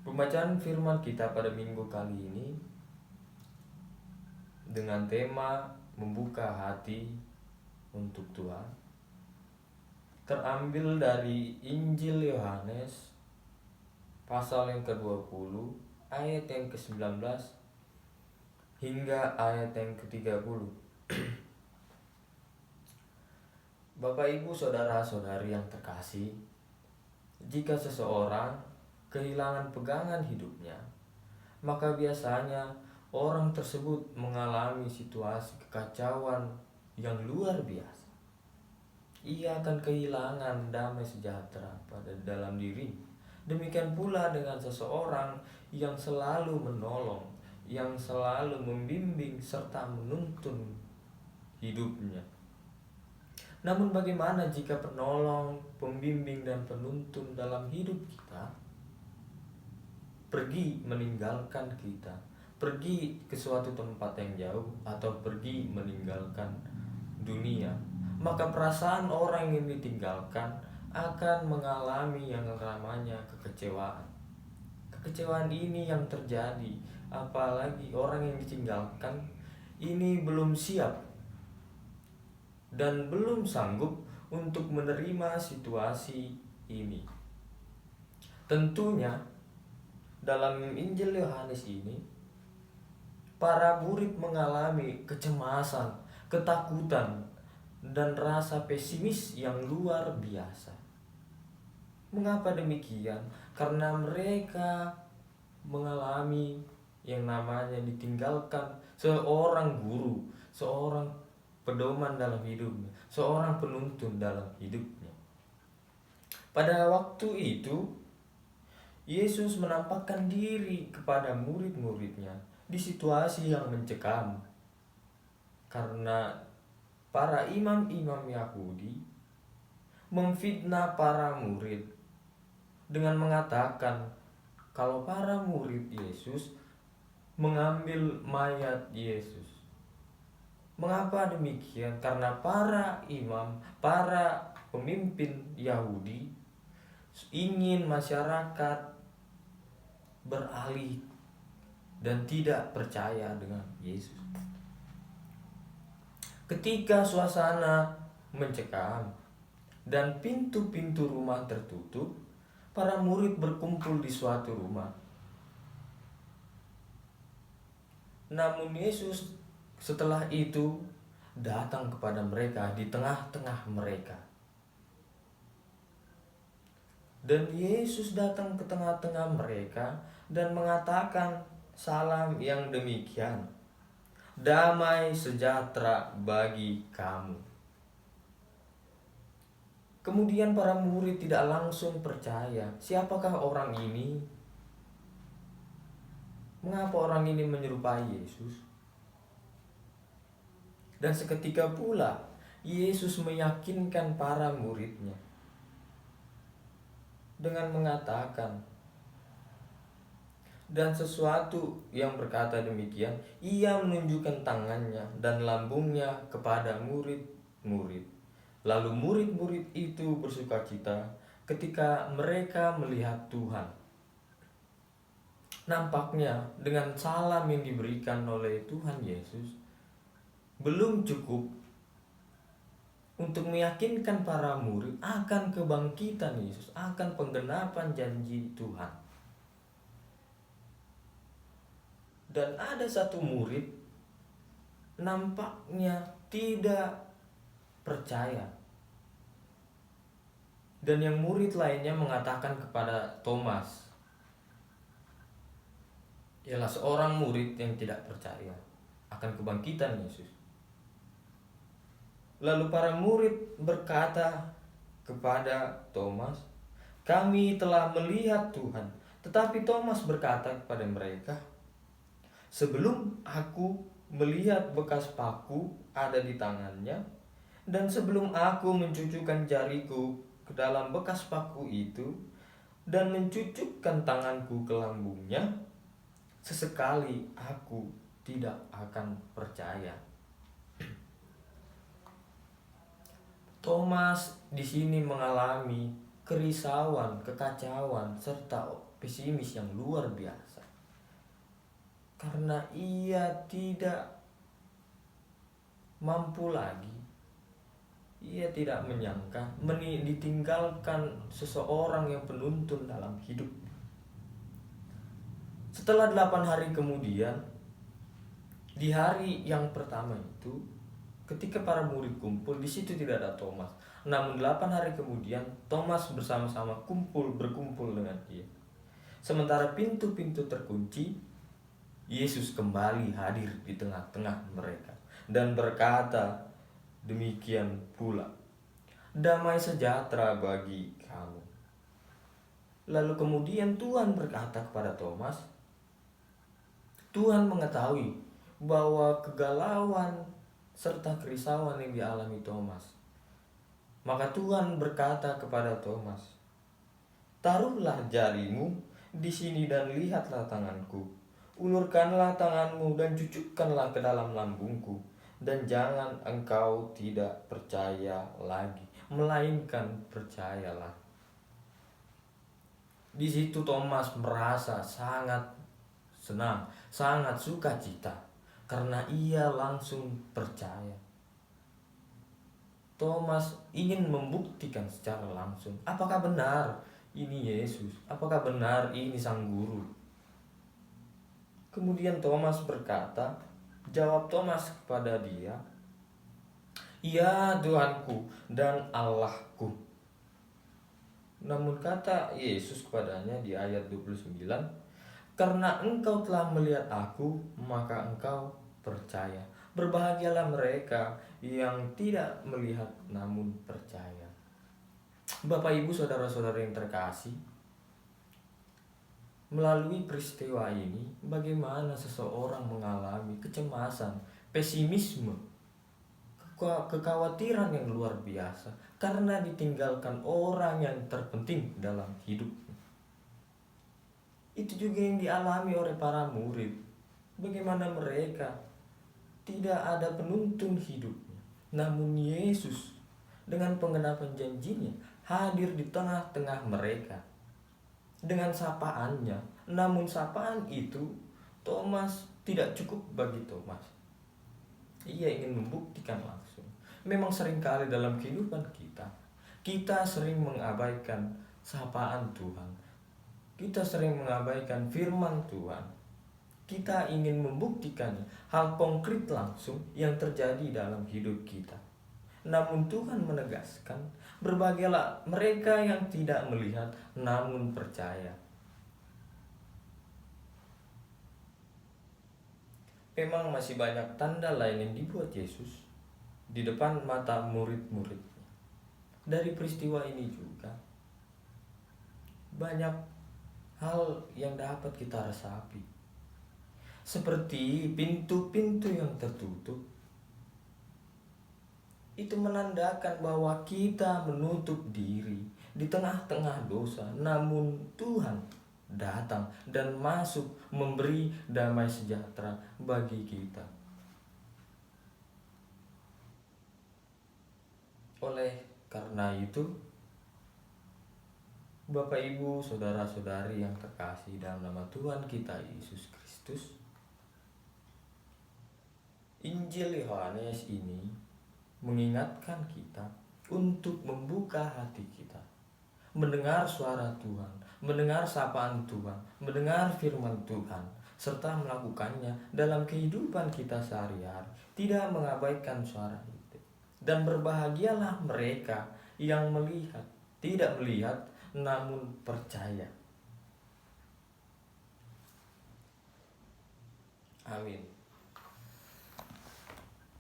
Pembacaan firman kita pada minggu kali ini dengan tema membuka hati untuk Tuhan terambil dari Injil Yohanes pasal yang ke-20 ayat yang ke-19 hingga ayat yang ke-30. Bapak, Ibu, saudara-saudari yang terkasih, jika seseorang kehilangan pegangan hidupnya, maka biasanya orang tersebut mengalami situasi kekacauan yang luar biasa. Ia akan kehilangan damai sejahtera pada dalam diri. Demikian pula dengan seseorang yang selalu menolong, yang selalu membimbing serta menuntun hidupnya. Namun bagaimana jika penolong, pembimbing dan penuntun dalam hidup kita pergi meninggalkan kita, pergi ke suatu tempat yang jauh atau pergi meninggalkan dunia? Maka perasaan orang yang ditinggalkan akan mengalami yang namanya kekecewaan. Kekecewaan ini yang terjadi apalagi orang yang ditinggalkan ini belum siap dan belum sanggup untuk menerima situasi ini. Tentunya dalam Injil Yohanes ini para murid mengalami kecemasan, ketakutan, dan rasa pesimis yang luar biasa. Mengapa demikian? Karena mereka mengalami yang namanya ditinggalkan seorang guru, seorang pedoman dalam hidupnya, seorang penuntun dalam hidupnya. Pada waktu itu Yesus menampakkan diri kepada murid-muridnya di situasi yang mencekam, karena para imam-imam Yahudi memfitnah para murid dengan mengatakan kalau para murid Yesus mengambil mayat Yesus. Mengapa demikian? Karena para imam, para pemimpin Yahudi ingin masyarakat beralih dan tidak percaya dengan Yesus. Ketika suasana mencekam dan pintu-pintu rumah tertutup, para murid berkumpul di suatu rumah. Namun Yesus setelah itu datang kepada mereka di tengah-tengah mereka. Dan Yesus datang ke tengah-tengah mereka dan mengatakan salam yang demikian: damai sejahtera bagi kamu. Kemudian para murid tidak langsung percaya. Siapakah orang ini? Mengapa orang ini menyerupai Yesus? Dan seketika pula Yesus meyakinkan para muridnya dengan mengatakan, dan sesuatu yang berkata demikian, ia menunjukkan tangannya dan lambungnya kepada murid-murid. Lalu murid-murid itu bersukacita ketika mereka melihat Tuhan. Nampaknya dengan salam yang diberikan oleh Tuhan Yesus belum cukup untuk meyakinkan para murid akan kebangkitan Yesus, akan penggenapan janji Tuhan. Dan ada satu murid nampaknya tidak percaya. Dan yang murid lainnya mengatakan kepada Thomas, ialah seorang murid yang tidak percaya akan kebangkitan Yesus. Lalu para murid berkata kepada Thomas, kami telah melihat Tuhan. Tetapi Thomas berkata kepada mereka, sebelum aku melihat bekas paku ada di tangannya, dan sebelum aku mencucukkan jariku ke dalam bekas paku itu, dan mencucukkan tanganku ke lambungnya, sesekali aku tidak akan percaya. Thomas di sini mengalami kerisauan, kekacauan, serta pesimis yang luar biasa. Karena ia tidak mampu lagi, ia tidak menyangka ditinggalkan seseorang yang penuntun dalam hidup. Setelah 8 hari kemudian, di hari yang pertama itu, ketika para murid kumpul, di situ tidak ada Thomas. Namun 8 hari kemudian, Thomas bersama-sama berkumpul dengan dia. Sementara pintu-pintu terkunci, Yesus kembali hadir di tengah-tengah mereka dan berkata, demikian pula, damai sejahtera bagi kamu. Lalu kemudian Tuhan berkata kepada Thomas, Tuhan mengetahui bahwa kegalauan serta kerisauan yang dialami Thomas. Maka Tuhan berkata kepada Thomas, taruhlah jarimu di sini dan lihatlah tanganku. Ulurkanlah tanganmu dan cucukkanlah ke dalam lambungku. Dan jangan engkau tidak percaya lagi, melainkan percayalah. Di situ Thomas merasa sangat senang, sangat sukacita, karena ia langsung percaya. Thomas ingin membuktikan secara langsung, apakah benar ini Yesus, apakah benar ini Sang Guru. Kemudian Thomas berkata, jawab Thomas kepada dia, ya Tuhanku dan Allahku. Namun kata Yesus kepadanya di ayat 29, karena engkau telah melihat aku, maka engkau percaya. Berbahagialah mereka yang tidak melihat namun percaya. Bapak Ibu saudara-saudara yang terkasih, melalui peristiwa ini, bagaimana seseorang mengalami kecemasan, pesimisme, kekhawatiran yang luar biasa karena ditinggalkan orang yang terpenting dalam hidupnya. Itu juga yang dialami oleh para murid. Bagaimana mereka tidak ada penuntun hidupnya, namun Yesus dengan penggenapan janjinya hadir di tengah-tengah mereka dengan sapaannya. Namun sapaan itu Thomas tidak cukup bagi Thomas. Ia ingin membuktikan langsung. Memang seringkali dalam kehidupan kita sering mengabaikan sapaan Tuhan. Kita sering mengabaikan firman Tuhan. Kita ingin membuktikan hal konkret langsung yang terjadi dalam hidup kita. Namun Tuhan menegaskan, berbahagialah mereka yang tidak melihat namun percaya. Memang masih banyak tanda lain yang dibuat Yesus di depan mata murid-muridnya. Dari peristiwa ini juga banyak hal yang dapat kita resapi. Seperti pintu-pintu yang tertutup, itu menandakan bahwa kita menutup diri di tengah-tengah dosa. Namun Tuhan datang dan masuk memberi damai sejahtera bagi kita. Oleh karena itu, Bapak Ibu saudara-saudari yang terkasih dalam nama Tuhan kita Yesus Kristus, Injil Yohanes ini mengingatkan kita untuk membuka hati kita, mendengar suara Tuhan, mendengar sapaan Tuhan, mendengar firman Tuhan, serta melakukannya dalam kehidupan kita sehari-hari, tidak mengabaikan suara itu. Dan berbahagialah mereka yang melihat, tidak melihat namun percaya. Amin.